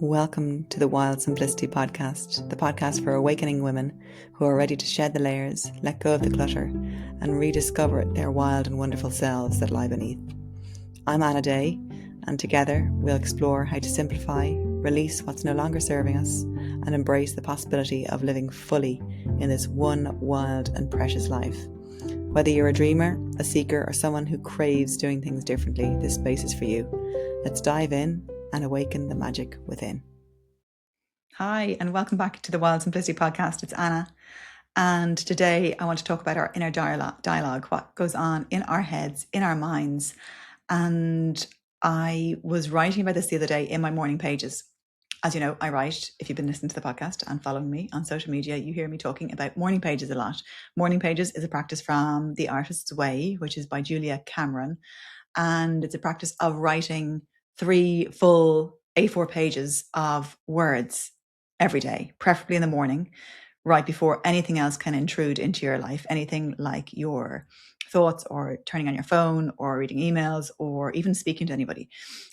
Welcome to the Wild Simplicity podcast, the podcast for awakening women who are ready to shed the layers, let go of the clutter, and rediscover their wild and wonderful selves that lie beneath. I'm Anna Day, and together we'll explore how to simplify, release what's no longer serving us, and embrace the possibility of living fully in this one wild and precious life. Whether you're a dreamer, a seeker, or someone who craves doing things differently, this space is for you. Let's dive in and awaken the magic within. Hi, and welcome back to the Wild Simplicity podcast. It's Anna, and today I want to talk about our inner dialogue, what goes on in our heads, in our minds. And I was writing about this the other day in my morning pages. As you know, I write, if you've been listening to the podcast and following me on social media, you hear me talking about morning pages a lot. Morning pages is a practice from The Artist's Way, which is by Julia Cameron. And it's a practice of writing 3 full A4 pages of words every day, preferably in the morning, right before anything else can intrude into your life, anything like your thoughts or turning on your phone or reading emails or even speaking to anybody.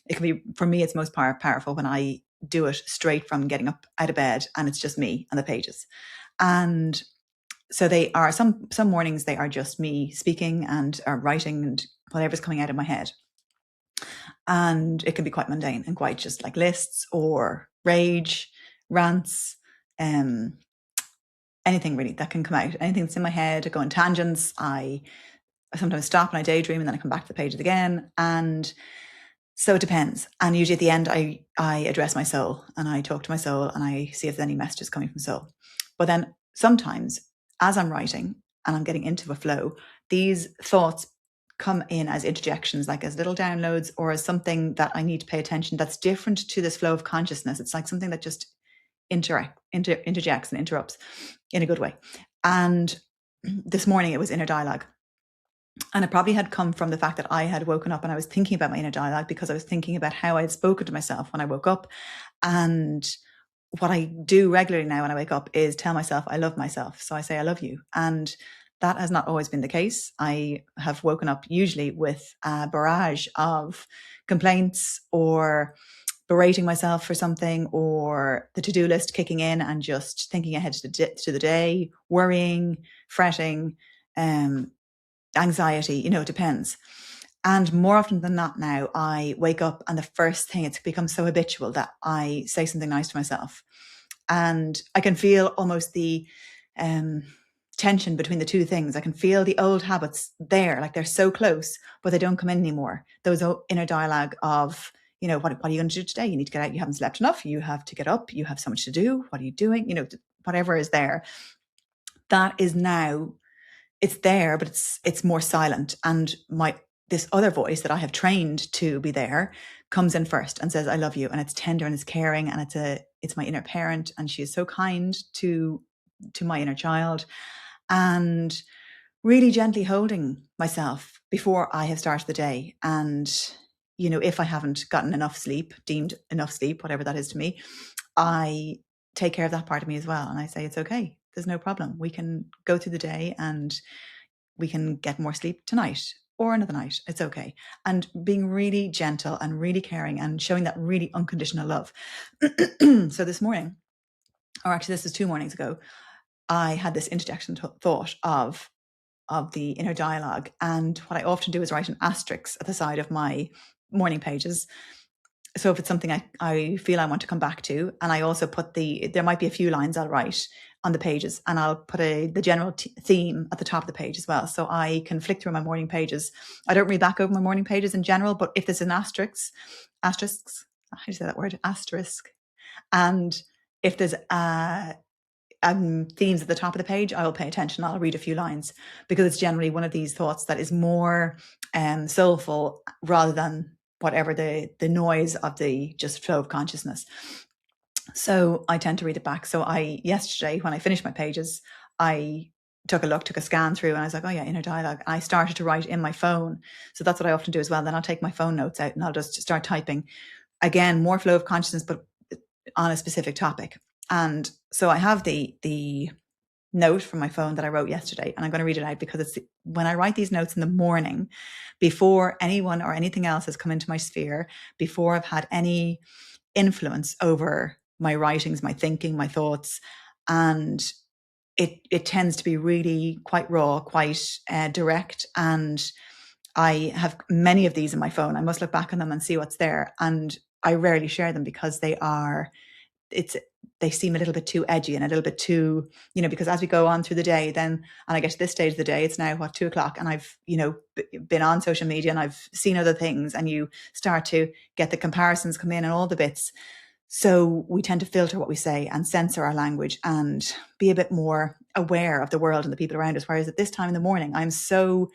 It can be, for me, it's most powerful when I do it straight from getting up out of bed and it's just me and the pages. And so they are, some mornings they are just me speaking and writing and whatever's coming out of my head. And it can be quite mundane and quite just like lists or rage, rants, anything really that can come out. Anything that's in my head, I go on tangents. I sometimes stop and I daydream and then I come back to the pages again. And so it depends. And usually at the end, I address my soul and I talk to my soul and I see if there's any messages coming from soul. But then sometimes as I'm writing and I'm getting into a flow, these thoughts come in as interjections, like as little downloads or as something that I need to pay attention that's different to this flow of consciousness. It's like something that just interjects and interrupts in a good way. And this morning it was inner dialogue. And it probably had come from the fact that I had woken up and I was thinking about my inner dialogue because I was thinking about how I had spoken to myself when I woke up. And what I do regularly now when I wake up is tell myself I love myself. So I say, I love you. And that has not always been the case. I have woken up usually with a barrage of complaints or berating myself for something or the to-do list kicking in and just thinking ahead to the day, worrying, fretting, anxiety, it depends. And more often than not now, I wake up and the first thing, it's become so habitual that I say something nice to myself. And I can feel almost the tension between the two things. I can feel the old habits there, like they're so close, but they don't come in anymore. Those inner dialogue of, what are you going to do today? You need to get out. You haven't slept enough. You have to get up. You have so much to do. What are you doing? Whatever is there. That is now, it's there, but it's more silent. And this other voice that I have trained to be there comes in first and says, I love you. And it's tender and it's caring. And it's my inner parent. And she is so kind to my inner child. And really gently holding myself before I have started the day. And, if I haven't gotten enough sleep, deemed enough sleep, whatever that is to me, I take care of that part of me as well. And I say, it's okay. There's no problem. We can go through the day and we can get more sleep tonight or another night. It's okay. And being really gentle and really caring and showing that really unconditional love. So this morning, or actually this was 2 mornings ago, I had this interjection thought of the inner dialogue. And what I often do is write an asterisk at the side of my morning pages. So if it's something I feel I want to come back to, and I also put there might be a few lines I'll write on the pages and I'll put the general theme at the top of the page as well. So I can flick through my morning pages. I don't read back over my morning pages in general, but if there's an asterisks, how do you say that word? Asterisk. And if there's themes at the top of the page, I will pay attention. I'll read a few lines because it's generally one of these thoughts that is more soulful rather than whatever the noise of the just flow of consciousness. So I tend to read it back. So yesterday when I finished my pages, I took a scan through and I was like, oh yeah, inner dialogue. And I started to write in my phone. So that's what I often do as well. Then I'll take my phone notes out and I'll just start typing. Again, more flow of consciousness, but on a specific topic. And so I have the note from my phone that I wrote yesterday, and I'm going to read it out because it's when I write these notes in the morning, before anyone or anything else has come into my sphere, before I've had any influence over my writings, my thinking, my thoughts. And it tends to be really quite raw, quite direct. And I have many of these in my phone. I must look back on them and see what's there. And I rarely share them because they seem a little bit too edgy and a little bit too, because as we go on through the day, then, and I get to this stage of the day, it's now 2:00, and I've, been on social media and I've seen other things, and you start to get the comparisons come in and all the bits. So we tend to filter what we say and censor our language and be a bit more aware of the world and the people around us. Whereas at this time in the morning, I'm so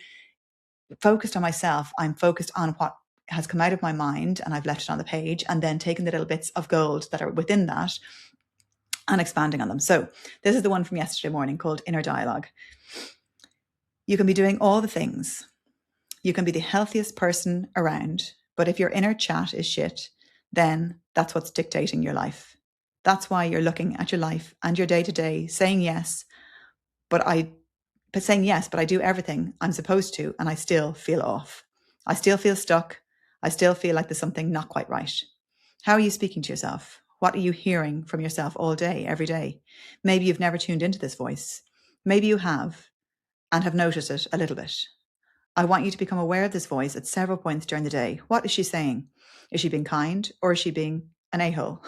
focused on myself. I'm focused on what has come out of my mind, and I've left it on the page, and then taking the little bits of gold that are within that and expanding on them. So this is the one from yesterday morning called Inner Dialogue. You can be doing all the things. You can be the healthiest person around, but if your inner chat is shit, then that's what's dictating your life. That's why you're looking at your life and your day-to-day saying yes, but I do everything I'm supposed to, and I still feel off. I still feel stuck. I still feel like there's something not quite right. How are you speaking to yourself? What are you hearing from yourself all day, every day? Maybe you've never tuned into this voice. Maybe you have and have noticed it a little bit. I want you to become aware of this voice at several points during the day. What is she saying? Is she being kind, or is she being an a-hole?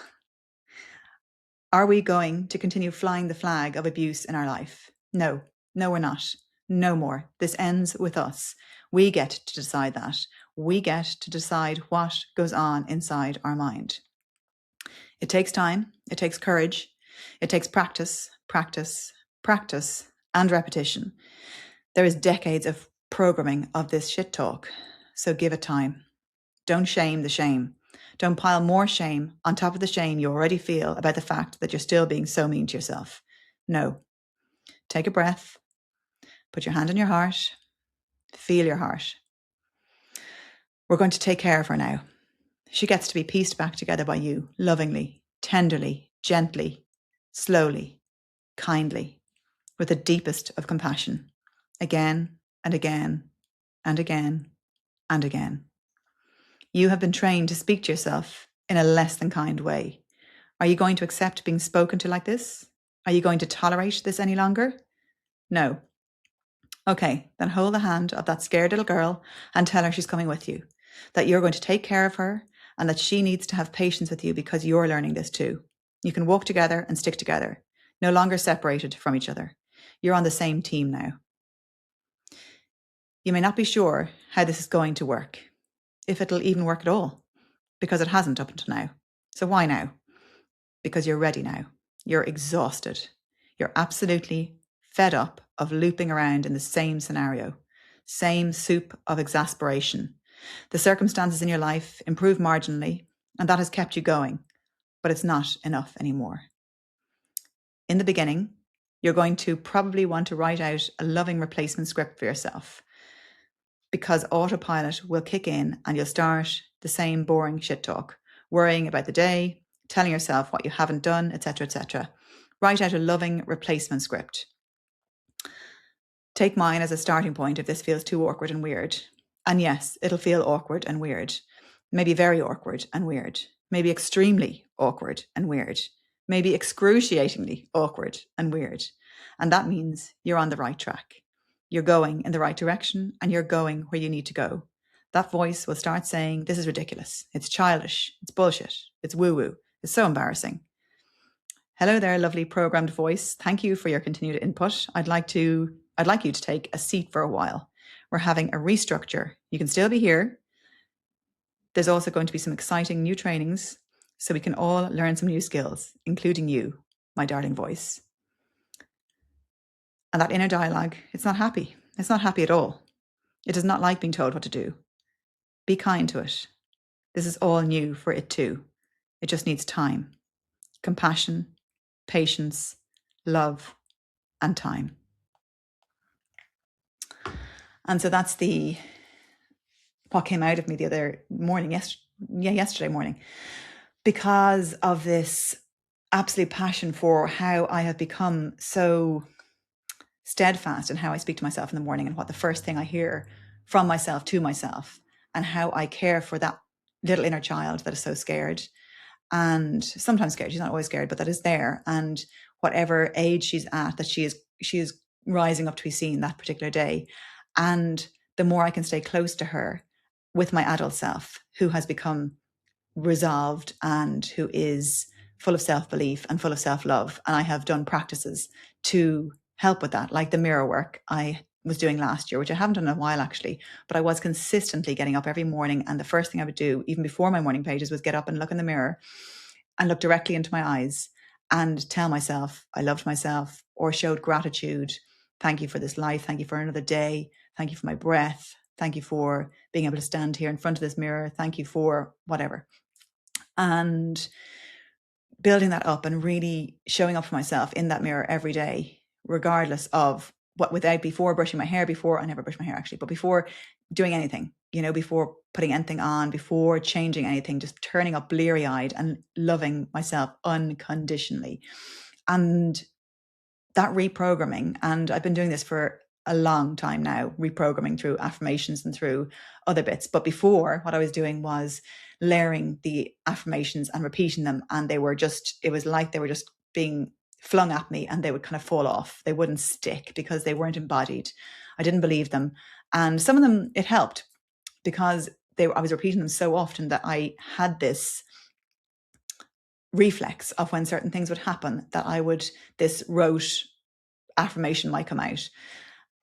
Are we going to continue flying the flag of abuse in our life? No, we're not. No more. This ends with us. We get to decide that. We get to decide what goes on inside our mind. It takes time. It takes courage. It takes practice, and repetition. There is decades of programming of this shit talk. So give it time. Don't shame the shame. Don't pile more shame on top of the shame you already feel about the fact that you're still being so mean to yourself. No. Take a breath. Put your hand on your heart. Feel your heart. We're going to take care of her now. She gets to be pieced back together by you, lovingly, tenderly, gently, slowly, kindly, with the deepest of compassion, again and again and again and again. You have been trained to speak to yourself in a less than kind way. Are you going to accept being spoken to like this? Are you going to tolerate this any longer? No. Okay, then hold the hand of that scared little girl and tell her she's coming with you, that you're going to take care of her, and that she needs to have patience with you because you're learning this too. You can walk together and stick together, no longer separated from each other. You're on the same team now. You may not be sure how this is going to work, if it'll even work at all, because it hasn't up until now. So why now? Because you're ready now. You're exhausted. You're absolutely fed up of looping around in the same scenario, same soup of exasperation. The circumstances in your life improve marginally, and that has kept you going, but it's not enough anymore. In the beginning, you're going to probably want to write out a loving replacement script for yourself, because autopilot will kick in and you'll start the same boring shit talk, worrying about the day, telling yourself what you haven't done, etc., etc. Write out a loving replacement script. Take mine as a starting point if this feels too awkward and weird. And yes, it'll feel awkward and weird. Maybe very awkward and weird. Maybe extremely awkward and weird. Maybe excruciatingly awkward and weird. And that means you're on the right track. You're going in the right direction, and you're going where you need to go. That voice will start saying, this is ridiculous. It's childish. It's bullshit. It's woo-woo. It's so embarrassing. Hello there, lovely programmed voice. Thank you for your continued input. I'd like you to take a seat for a while. We're having a restructure. You can still be here. There's also going to be some exciting new trainings, so we can all learn some new skills, including you, my darling voice. And that inner dialogue, it's not happy. It's not happy at all. It does not like being told what to do. Be kind to it. This is all new for it too. It just needs time, compassion, patience, love, and time. And so that's what came out of me the other morning, yesterday morning, because of this absolute passion for how I have become so steadfast in how I speak to myself in the morning, and what the first thing I hear from myself to myself, and how I care for that little inner child that is so scared, and sometimes scared. She's not always scared, but that is there. And whatever age she's at, that she is rising up to be seen that particular day. And the more I can stay close to her with my adult self, who has become resolved and who is full of self-belief and full of self-love. And I have done practices to help with that, like the mirror work I was doing last year, which I haven't done in a while actually, but I was consistently getting up every morning. And the first thing I would do, even before my morning pages, was get up and look in the mirror and look directly into my eyes and tell myself I loved myself, or showed gratitude. Thank you for this life. Thank you for another day. Thank you for my breath. Thank you for being able to stand here in front of this mirror. Thank you for whatever. And building that up and really showing up for myself in that mirror every day, regardless of before brushing my hair. Before, I never brush my hair actually, but before doing anything, before putting anything on, before changing anything, just turning up bleary eyed and loving myself unconditionally. And that reprogramming, and I've been doing this for a long time now, reprogramming through affirmations and through other bits. But before, what I was doing was layering the affirmations and repeating them. And it was like they were just being flung at me, and they would kind of fall off. They wouldn't stick because they weren't embodied. I didn't believe them. And some of them, it helped because I was repeating them so often that I had this reflex of when certain things would happen, that this rote affirmation might come out.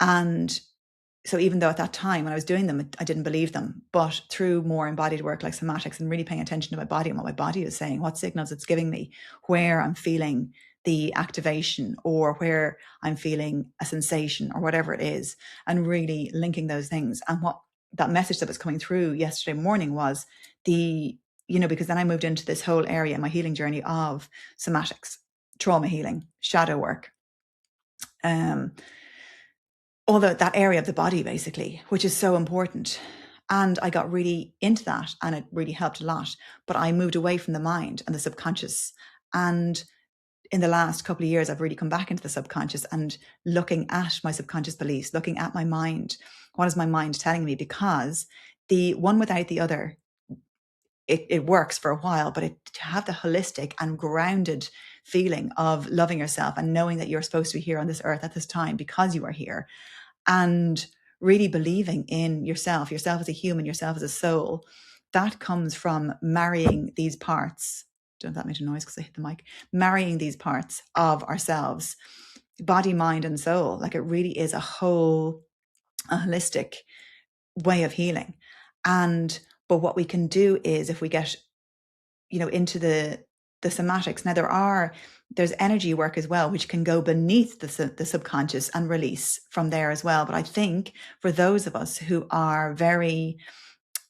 And so even though at that time when I was doing them, I didn't believe them, but through more embodied work like somatics and really paying attention to my body and what my body is saying, what signals it's giving me, where I'm feeling the activation or where I'm feeling a sensation or whatever it is, and really linking those things. And what that message that was coming through yesterday morning was because then I moved into this whole area in my healing journey of somatics, trauma healing, shadow work, all that area of the body basically, which is so important. And I got really into that, and it really helped a lot. But I moved away from the mind and the subconscious. And in the last couple of years, I've really come back into the subconscious and looking at my subconscious beliefs, looking at my mind. What is my mind telling me? Because the one without the other, it works for a while, but to have the holistic and grounded feeling of loving yourself and knowing that you're supposed to be here on this earth at this time because you are here, and really believing in yourself as a human, yourself as a soul, that comes from marrying these parts. Don't that make a noise because I hit the mic? Marrying these parts of ourselves, body, mind, and soul. Like, it really is a holistic way of healing. But what we can do is, if we get, into the somatics, now there's energy work as well, which can go beneath the subconscious and release from there as well. But I think for those of us who are very,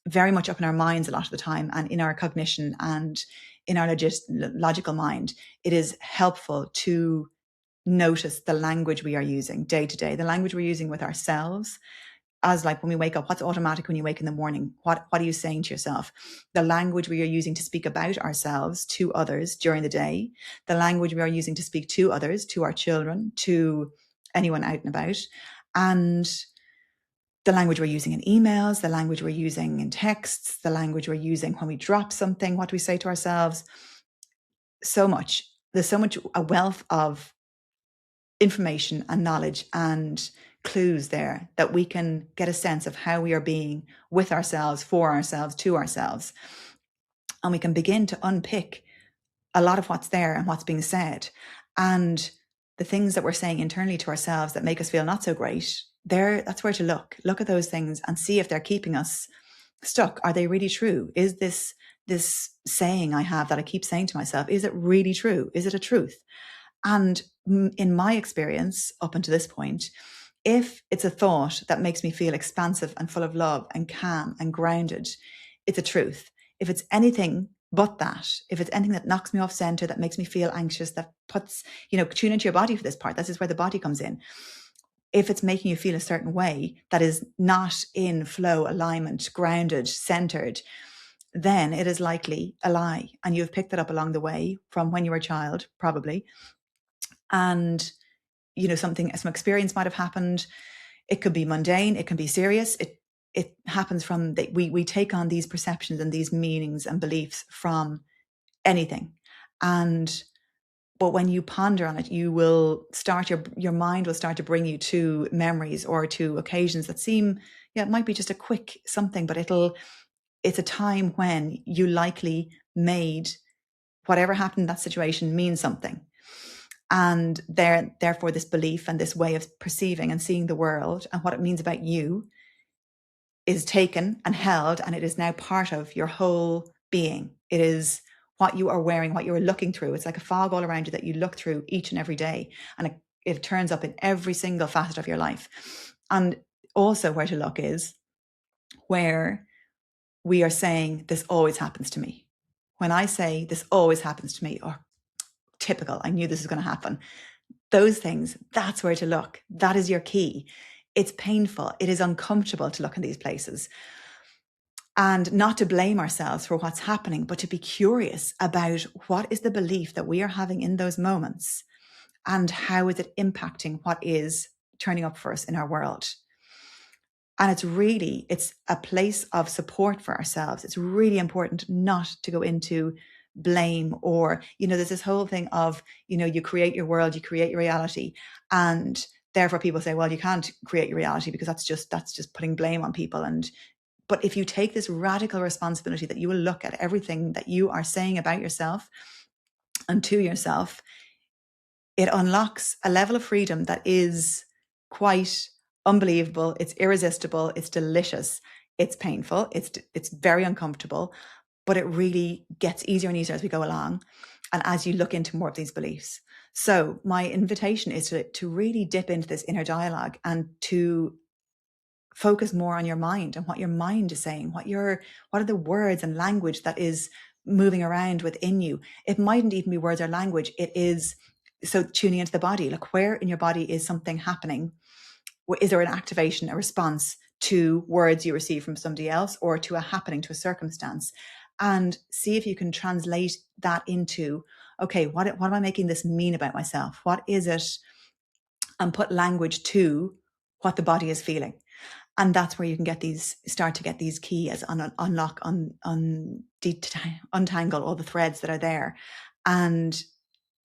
very much up in our minds a lot of the time, and in our cognition and in our logical mind, it is helpful to notice the language we are using day to day, the language we're using with ourselves. As like when we wake up, what's automatic when you wake in the morning? What are you saying to yourself? The language we are using to speak about ourselves to others during the day, the language we are using to speak to others, to our children, to anyone out and about, and the language we're using in emails, the language we're using in texts, the language we're using when we drop something, what do we say to ourselves? There's so much, a wealth of information and knowledge and clues there that we can get a sense of how we are being with ourselves, for ourselves, to ourselves. And we can begin to unpick a lot of what's there and what's being said. And the things that we're saying internally to ourselves that make us feel not so great, that's where to look. Look at those things and see if they're keeping us stuck. Are they really true? Is this saying I have that I keep saying to myself, is it really true? Is it a truth? And in my experience, up until this point, if it's a thought that makes me feel expansive and full of love and calm and grounded, it's a truth. If it's anything but that, if it's anything that knocks me off center, that makes me feel anxious, that puts, tune into your body for this part. This is where the body comes in. If it's making you feel a certain way that is not in flow, alignment, grounded, centered, then it is likely a lie. And you've picked it up along the way from when you were a child, probably. And some experience might have happened. It could be mundane, it can be serious. It happens from we take on these perceptions and these meanings and beliefs from anything. But when you ponder on it, you will start, your mind will start to bring you to memories or to occasions that seem, it might be just a quick something, but it's a time when you likely made whatever happened in that situation mean something. And therefore this belief and this way of perceiving and seeing the world and what it means about you is taken and held, and it is now part of your whole being. It is what you are wearing, what you are looking through. It's like a fog all around you that you look through each and every day. And it turns up in every single facet of your life. And also where to look is where we are saying, this always happens to me. When I say this always happens to me, or typical, I knew this was going to happen, those things, that's where to look. That is your key. It's painful. It is uncomfortable to look in these places. And not to blame ourselves for what's happening, but to be curious about what is the belief that we are having in those moments and how is it impacting what is turning up for us in our world. And it's a place of support for ourselves. It's really important not to go into blame or, there's this whole thing of, you create your world, you create your reality. And therefore people say, well, you can't create your reality because that's just putting blame on people. But if you take this radical responsibility that you will look at everything that you are saying about yourself and to yourself, it unlocks a level of freedom that is quite unbelievable. It's irresistible. It's delicious. It's painful. It's very uncomfortable, but it really gets easier and easier as we go along. And as you look into more of these beliefs. So my invitation is to really dip into this inner dialogue and to focus more on your mind and what your mind is saying, what are the words and language that is moving around within you. It mightn't even be words or language. It is, so tuning into the body, like where in your body is something happening? Is there an activation, a response to words you receive from somebody else or to a happening, to a circumstance? And see if you can translate that into, okay, what am I making this mean about myself? What is it? And put language to what the body is feeling. And that's where you can start to get these keys, unlock, untangle all the threads that are there. And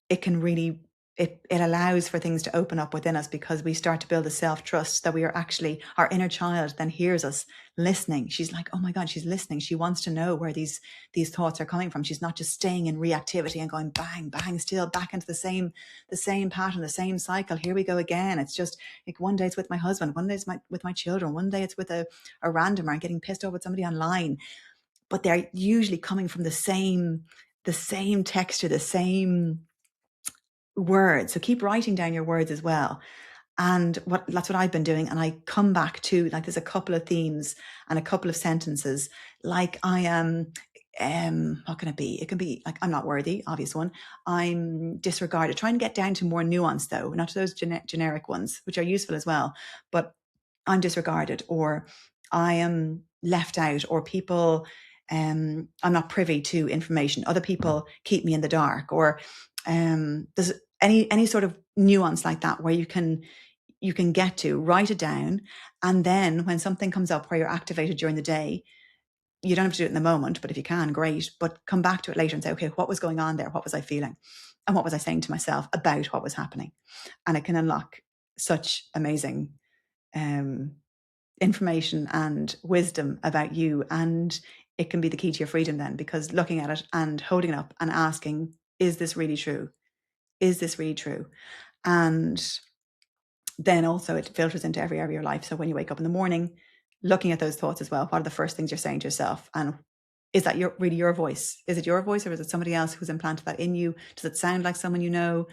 it can really, it allows for things to open up within us because we start to build a self-trust that we are actually, our inner child then hears us listening. She's like, oh my God, she's listening. She wants to know where these thoughts are coming from. She's not just staying in reactivity and going bang, bang, still back into the same pattern, the same cycle. Here we go again. It's just like one day it's with my husband, one day it's with my children, one day it's with a randomer and getting pissed off with somebody online. But they're usually coming from the same texture, the same words. So keep writing down your words as well. And that's what I've been doing. And I come back to, like, there's a couple of themes and a couple of sentences. Like I am, what can it be? It can be like, I'm not worthy, obvious one. I'm disregarded. Try and get down to more nuance though, not to those generic ones, which are useful as well. But I'm disregarded, or I am left out, or people, I'm not privy to information. Other people keep me in the dark, or there's any sort of nuance like that where you can get to, write it down. And then when something comes up where you're activated during the day, you don't have to do it in the moment, but if you can, great. But come back to it later and say, okay, what was going on there? What was I feeling? And what was I saying to myself about what was happening? And it can unlock such amazing information and wisdom about you. And it can be the key to your freedom then, because looking at it and holding it up and asking, is this really true? Is this really true? And then also it filters into every area of your life. So when you wake up in the morning, looking at those thoughts as well, what are the first things you're saying to yourself? And is that really your voice? Is it your voice, or is it somebody else who's implanted that in you? Does it sound like someone you know?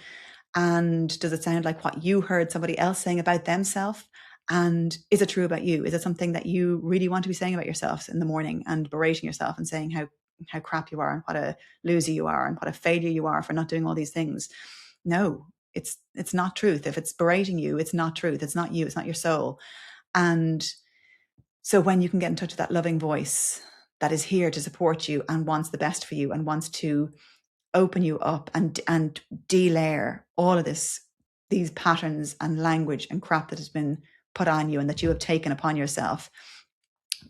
And does it sound like what you heard somebody else saying about themselves? And is it true about you? Is it something that you really want to be saying about yourself in the morning and berating yourself and saying how crap you are and what a loser you are and what a failure you are for not doing all these things? No, it's not truth. If it's berating you, it's not truth. It's not you. It's not your soul. And so when you can get in touch with that loving voice that is here to support you and wants the best for you and wants to open you up and delayer all of these patterns and language and crap that has been put on you and that you have taken upon yourself,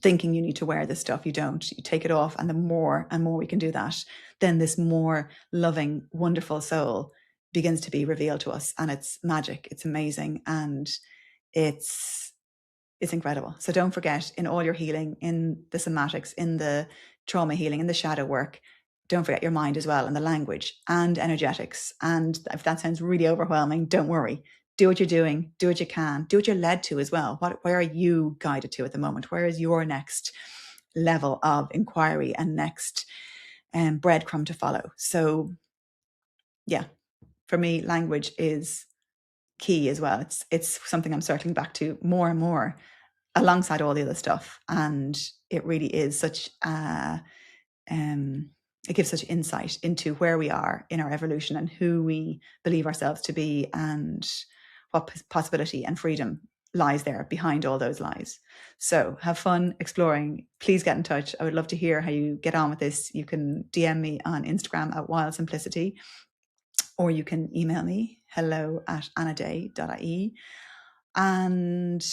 thinking you need to wear this stuff. You don't. You take it off, and the more and more we can do that, then this more loving, wonderful soul begins to be revealed to us, and it's magic. It's amazing, and it's incredible. So don't forget, in all your healing, in the somatics, in the trauma healing, in the shadow work, don't forget your mind as well, and the language and energetics. And if that sounds really overwhelming, don't worry. Do what you're doing, do what you can, do what you're led to as well. Where are you guided to at the moment? Where is your next level of inquiry and next breadcrumb to follow? So yeah, for me, language is key as well. It's something I'm circling back to more and more alongside all the other stuff. And it really is such it gives such insight into where we are in our evolution and who we believe ourselves to be, and what possibility and freedom lies there behind all those lies. So have fun exploring. Please get in touch. I would love to hear how you get on with this. You can DM me on Instagram at Wild Simplicity, or you can email me hello@anaday.ie. And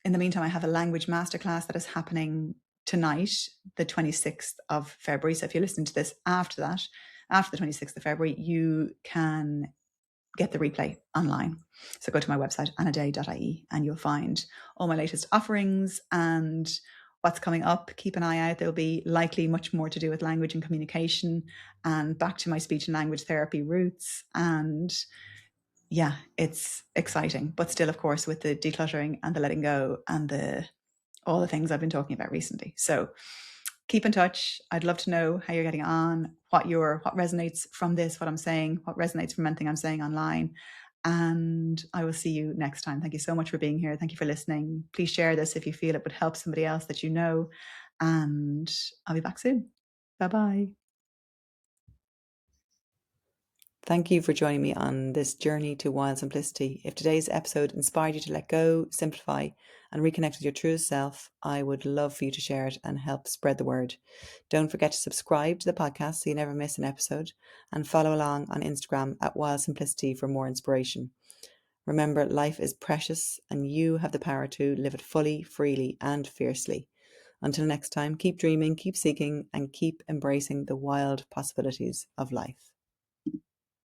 in the meantime, I have a language masterclass that is happening tonight, the 26th of February. So if you're listening to this after that, after the 26th of February, you can get the replay online. So go to my website, anaday.ie, and you'll find all my latest offerings and what's coming up. Keep an eye out. There'll be likely much more to do with language and communication, and back to my speech and language therapy roots. And yeah, it's exciting, but still, of course, with the decluttering and the letting go and all the things I've been talking about recently. So keep in touch. I'd love to know how you're getting on, what resonates from this, what I'm saying, what resonates from anything I'm saying online. And I will see you next time. Thank you so much for being here. Thank you for listening. Please share this if you feel it would help somebody else that you know. And I'll be back soon. Bye-bye. Thank you for joining me on this journey to wild simplicity. If today's episode inspired you to let go, simplify, and reconnect with your truest self, I would love for you to share it and help spread the word. Don't forget to subscribe to the podcast so you never miss an episode, and follow along on Instagram at Wild Simplicity for more inspiration. Remember, life is precious and you have the power to live it fully, freely, and fiercely. Until next time, keep dreaming, keep seeking, and keep embracing the wild possibilities of life.